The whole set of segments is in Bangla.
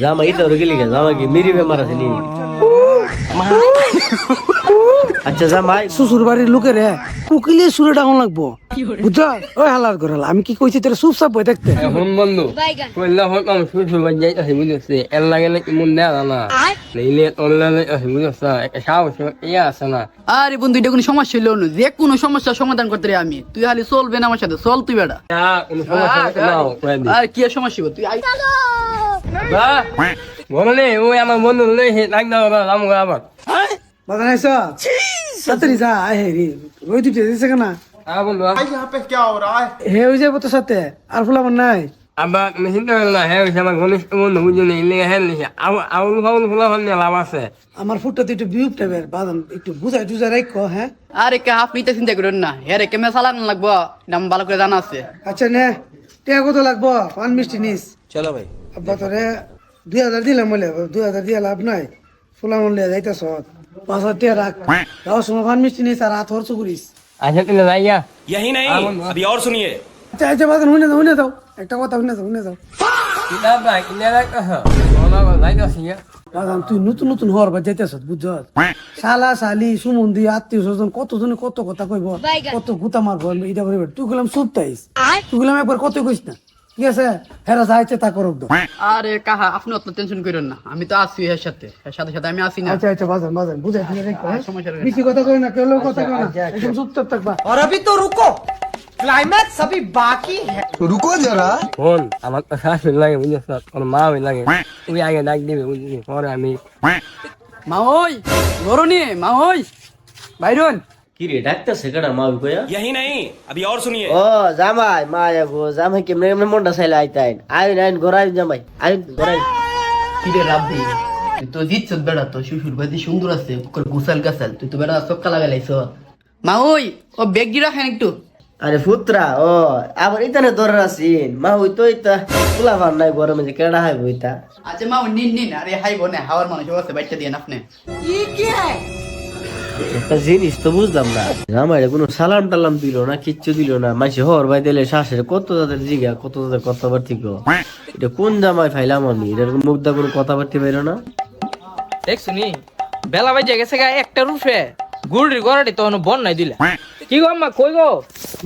জামাই এটা ওরে গেলি জামাই কি মেরি বেমার আছে নি আচ্ছা জামাই শ্বশুর বাড়ির লোকের কুকিলে সুরে ডাউন লাগবো বুঝছো ওই হালার করে আমি কি কইছি তোর চুপচাপ বই থাকতে এখন বন্ধু কইলা হল আমি শুধু বাজাই আছে বুঝছিস এর লাগে নাকি মন দেয়া না নেইলে অনলাইনে আছে বুঝছিস একটা সাহস ইয়া আছে না। আরে বন্ধু এটা কোনো সমস্যা হইলো না, যে কোনো সমস্যার সমাধান করতে রে আমি, তুই খালি চলবে না আমার সাথে, চল তুই বেটা। না কোনো সমস্যা নাও কই দি আর কি আর সমস্যা হইবো, তুই আই বা বললে ওই আমার বন্ধু লই হে লাগ দাও রাম গো আবার বাজান আইসা সাতরি যা হে রে রই দিতে দিছে কেনা আ বন্ধু হে হই যাবো তো সাথে আর ফুলা আমার নাই আবার মেশিন তো না হে আমার ঘনিষ্ঠ বন্ধু বুঝলি ইলে হে লিখে আউল ফাউল ফুলা হল লাভ আছে। আমার ফুটটা তো একটু বিউপ টাইপের বাদাম একটু বুঝাই টুজাই রাখো হ্যাঁ। আরে কে আপনি তো চিন্তা করেন না, হ্যাঁ কেমন চালানো লাগবো নাম ভালো করে জানা আছে। আচ্ছা নে টিয়া কত লাগবো পান মিষ্টি নিস চলো ভাই আব্বা তোরে 2000 দিলাম বলে 2000 দিয়ে লাভ নাই ফুলা মন লিয়া যাইতাছ 5000 টিয়া রাখ দাও সময় পান মিষ্টি নিস আর হাত খরচ করিস। আচ্ছা তুমি যাইয়া यही नहीं अभी और सुनिए। আচ্ছা আচ্ছা বাদান হুনে দাও একটা কথা হুনে যাও কিতাব ভাই কিনে রাখছ ওনা যাইতাছি বাদাম তুই নতুন নতুন হওয়ার বা যাইতেছ বুঝছ শালা শালি সুমন্দি আত্মীয় স্বজন কতজনে কত কথা কইব কত গুতা মারবো এটা করে তুই গেলাম সুপতাইস তুই গেলাম একবার কত কইস না ঠিক আছে হেরা যাইছে তা করব তো। আরে কাহা আপনি অত টেনশন করেন না, আমি তো আছি এর সাথে, এর সাথে সাথে আমি আছি না। আচ্ছা আচ্ছা বাদাম বুঝাই দিয়ে রাখো সমস্যা নেই। বেশি কথা কই না কেউ কথা কই না একদম চুপচাপ থাকবা। और अभी तो रुको, क्लाइमैक्स अभी बाकी है। ফোন আমার তো শাশুড়ি লাগে বুঝছিস ওর মা লাগে ওই আগে ডাক দিবে বুঝলি পরে আমি মা ওই গরনি মা ওই বাইরন কি রে ডাক্তার সেকাটা মা কইয়া यही नहीं अभी और सुनिए। ও জামাই মা গো জামাই কেমনে কেমনে মনটা চাইলে আইতাইন আইন আইন ঘোরাই জামাই আইন ঘোরাই কি রে রাব্বি, তুই তো জিতছ বেড়া, তো শ্বশুর বাড়ি সুন্দর আছে, ওর গুসাল গাছাল, তুই তো বেড়া চক্কা লাগাইছ। মা ওই ও ব্যাগ গিরা খান একটু। আরে পুত্রা ও আবার ইতানে দর আছিন মা হই তো ইতা ফুলা ভার নাই গরমে যে কেডা হাই বইতা আচ্ছা মা নিন নিন, আরে হাই বোনে হাওয়ার মানুষ আছে, বাচ্চা দিয়ে আপনি। একটা জিনিস তো বুঝলাম না জামাইরে কোনো সালাম টালাম দিল না কিচ্ছু দিল না মাসে হর ভাই দিলে শাশের কত তাদের জিগা কত তাদের কথাবার্তি গো এটা কোন জামাই ফাইলাম আমি এটার মুখ দা কোনো কথাবার্তি বাইর না দেখছো নি বেলা বাজে গেছে গা একটা রুফে গুড়ির গড়াটি তখন বন নাই দিলা কি গো আম্মা কই গো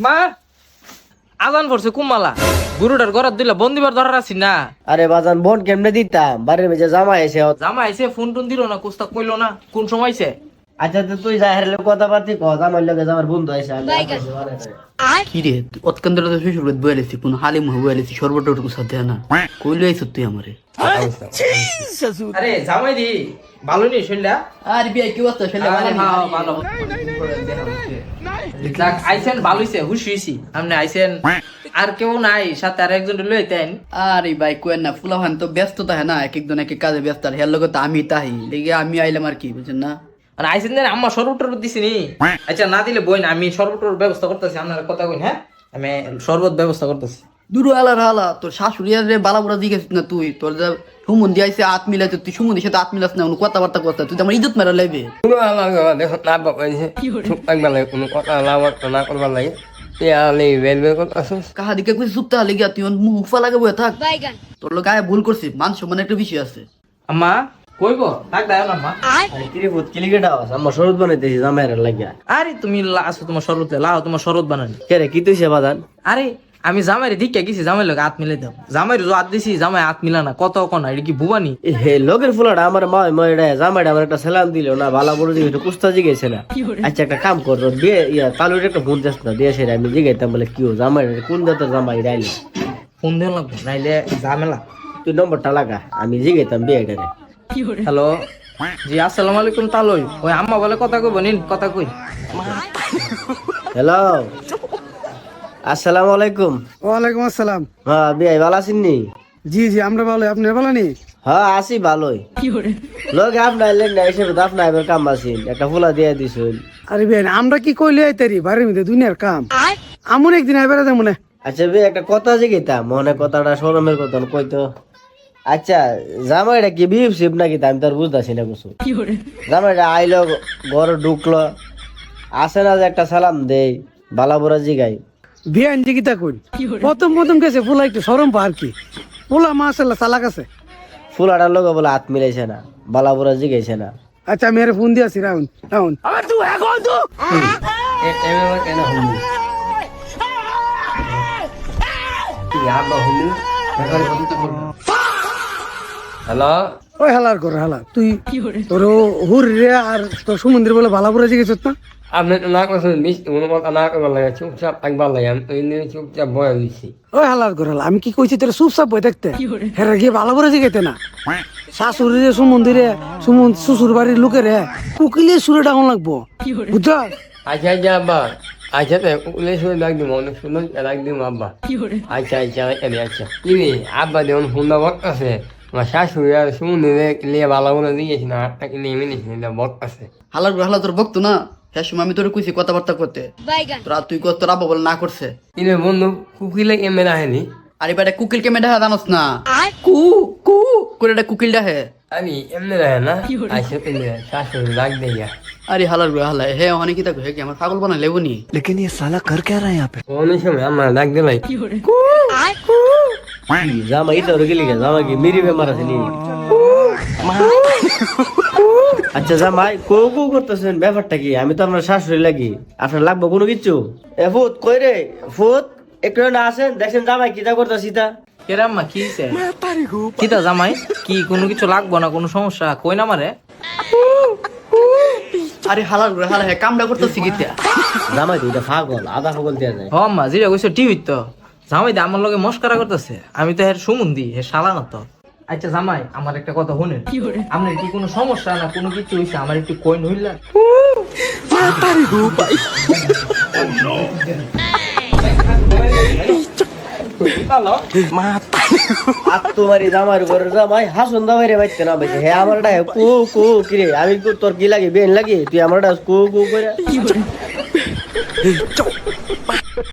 মা আজান পড়ছে কুমালা গুরুটার গড়াত দিলা বন্দিবার ধরার আছি না। আরে বাজান বোন কেমনে দিতাম বাড়ির মেজে জামাই এসে জামা আইছে ফোন টোন দিল না কুস্তা কইলো না কোন সময় আইছে। আচ্ছা তো তুই যা হেরলে কথাবার্তি কহ জামাই লগে আমার বন্ধু আইসে আমি কি রে অতকান্দর তো শ্বশুর বাড়ি বইলেছি, কোন হালিম বইলেছি, সর্বটুকু সাথে না কইলে আইছ তুই আমারে। আরে জামাই দি ভালো নি শুনলা। আর বিয়া কি অবস্থা শুনলে আরে হ্যাঁ ভালো যাক আইছেন ভালো হইছে খুশি হইছি আপনি আইছেন আর কেউ নাই সাথে আর একজন লইতেন। আরে ভাই কোয়েন না ফুলা হান তো ব্যস্ত থাকে না, এক একজন এক এক কাজে ব্যস্ত, আর হের লগে তো আমি তাই লেগে আমি আইলাম আর কি বুঝছেন না। আর আইছেন দেন আম্মা শরবত টরবত দিছিনি। আচ্ছা না দিলে বই না আমি শরবতের ব্যবস্থা করতেছি, আপনার কথা কইন হ্যাঁ আমি শরবত ব্যবস্থা করতেছি। দূর আলার হালা তোর শাশুড়ি রে বালাবুড়া দিগেছিস না তুই, তোর যা সুমন্দি আইছে আত মিলাইছে, তুই সুমন্দির সাথে আত মিলাস না, কোনো কথাবার্তা করতে তুই তো আমার ইজ্জত মেরা লাইবে। কোনো দেখো না বাবাইছে চুপ থাকবার লাগে কোনো কথা লাভার না করবার লাগে ইয়ালে বেল বেল কথা আসুস কাহা দিকে কইছিস চুপ তাহলে গিয়া তুই মুখ ফা লাগে বয়ে থাক, তোর লোক গায়ে ভুল করছিস, মান সম্মান একটা বিষয় আছে। আম্মা কইব থাক দাও না আম্মা। আরে কিরে ভূত কিলিকেটা আওয়াজ আমার শরৎ বানাইতেছি জামাইরে লাগিয়া আরে তুমি আসো তোমার শরবত লাও তোমার শরবত বানানি। কে রে কি তুইছে বাজান আরে আমি জামাইরে দিকে গেছি জামাই লোক হাত মিলাই দাও, জামাইরে যে হাত দিছি জামাই হাত মিলা না কত কোনা এটা কি বুবানি। হে লোকের ফুলাটা আমার মা ময়ডা জামাইটা আমার একটা সালাম দিল না ভালো বড় দিকে একটু কুস্তা জিগেছে না। আচ্ছা একটা কাম কর বিয়ে ইয়া তালুর একটা ফোন যাস না দিয়ে সেটা আমি জিগাইতাম বলে কি জামাই কোন দাতার জামাই রাইলি ফোন দেন লাগবে নাইলে ঝামেলা। তুই নম্বরটা লাগা আমি জিগাইতাম বিয়েটা রে। হ্যালো জি আসসালামু আলাইকুম তালুই ওই আম্মা বলে কথা কইব নিন কথা কই। হ্যালো আসসালামু আলাইকুম। ওয়ালাইকুম আসসালাম। হ্যাঁ বিয়ে ভালো আছেন নি? জি জি আমরা ভালো, আপনি ভালো নি? হ্যাঁ আসি ভালোই লোক আপনার লেন না এসে দাফনা এবার কাম আছেন একটা ফুলা দিয়ে দিছুন। আরে বেন আমরা কি কইলে আইতারি বাড়ির মধ্যে দুনিয়ার কাম আমন একদিন আইবারে যাবো না। আচ্ছা বে একটা কথা জিগাইতাম মনে কথাটা শরমের কথা কইতো। আচ্ছা জামাইটা কি বিপ সিপ নাকি আমি তো আর বুঝতেছি না কিছু। জামাইটা আইলো ঘর ঢুকলো আসে না যে একটা সালাম দেই বালা বড়া জিগাই বিয়ান জিগিতা কই প্রথম গেছে পোলা একটু সরম পা আর কি পোলা মাশাআল্লাহ চালাক আছে ফুলাটার লোক বলে হাত মিলাইছে না বালাপুরা জিগাইছে না আচ্ছা আমি আরে ফোন দিয়েছি রাহুল রাহুল এভাবে কেন হলি তুই আব্বা হলি হ্যালো ওই হালার করে হালা তুই তোর হুর রে আর তোর সমুদ্রে বলে ভালাপুরা জিগেছ না আপনি তো না করছেন মিস কোনো কথা না করবার লাগে চুপচাপ একবার লাগে আমি ওই নিয়ে চুপচাপ বয়ে দিচ্ছি ওই হালার করে হালা আমি কি কইছি তোর চুপচাপ বই দেখতে হেরা গিয়ে ভালাপুরা জিগাইতে না শাশুড়ি সমুদ্রে শ্বশুর বাড়ির লোকের কুকিলে সুরে ডাউন লাগবো বুঝছ আচ্ছা আচ্ছা আব্বা আচ্ছা তো উলে শুনে ডাক দিব অনেক সুন্দর ডাক দিব আব্বা আচ্ছা আচ্ছা আচ্ছা কি রে আব্বা যেমন সুন্দর বক আছে আমার শাশুড়ি আর সমুদ্রে লিয়ে ভালো করে দিয়েছি না আটটাকে নিয়ে মিলেছি বক আছে হালার করে হালা তোর বকতো না হ্যাঁ সময় আমি তোর কইছি কথাবার্তা করতে তোরা তুই কর তোর আব্বা বলে না করছে কিনে বন্ধু কুকিলে এমে রাখেনি আরে বেটা কুকিল কে মেডা জানোস না কু কু করে এটা কুকিল ডাহে আমি এমনি রাখে না আচ্ছা তুমি শাশুড়ি ডাক দেয়া আরে হালার করে হালা হে অনেক কি তাকে হে কি আমার পাগল বানা লেবনি অনেক সময় আমার ডাক দিলাই জামা ইটা গেলি জামা কি মিরি বেমার আছে নি আচ্ছা জামাই কো কো করতেছেন ব্যাপারটা কি আমি তো আপনার শাশুড়ি লাগি আপনার লাগবো কোনো কিছু এ ফুত কই রে ফুত একটু না আসেন দেখছেন জামাই কিটা করতেছি তা কেরাম্মা কি হইছে কিতা জামাই কি কোনো কিছু লাগবো না কোনো সমস্যা কই না মারে আরে হালার করে হালা হে কামটা করতেছি গিতা জামাই তো এটা পাগল আধা পাগল দেয়া যায় হ আম্মা যেটা কইছো টিভি তো জামাই দা আমার লগে মস্কারা করতেছে আমি তো এর সুমন্দি হে শালা না তো আচ্ছা জামাই আমার একটা কথা শুনেন আপনার কি কোনো সমস্যা না কোনো কিছু হইছে আমার একটু কইন হইলা আর তোমারই জামাই ঘরের জামাই হাসুন জামাই রে বাইতে না বাইতে হে আমার ডাকে কো কো কিরে আমি তোর কি লাগে বেন লাগে তুই আমার ডাক কো কো করে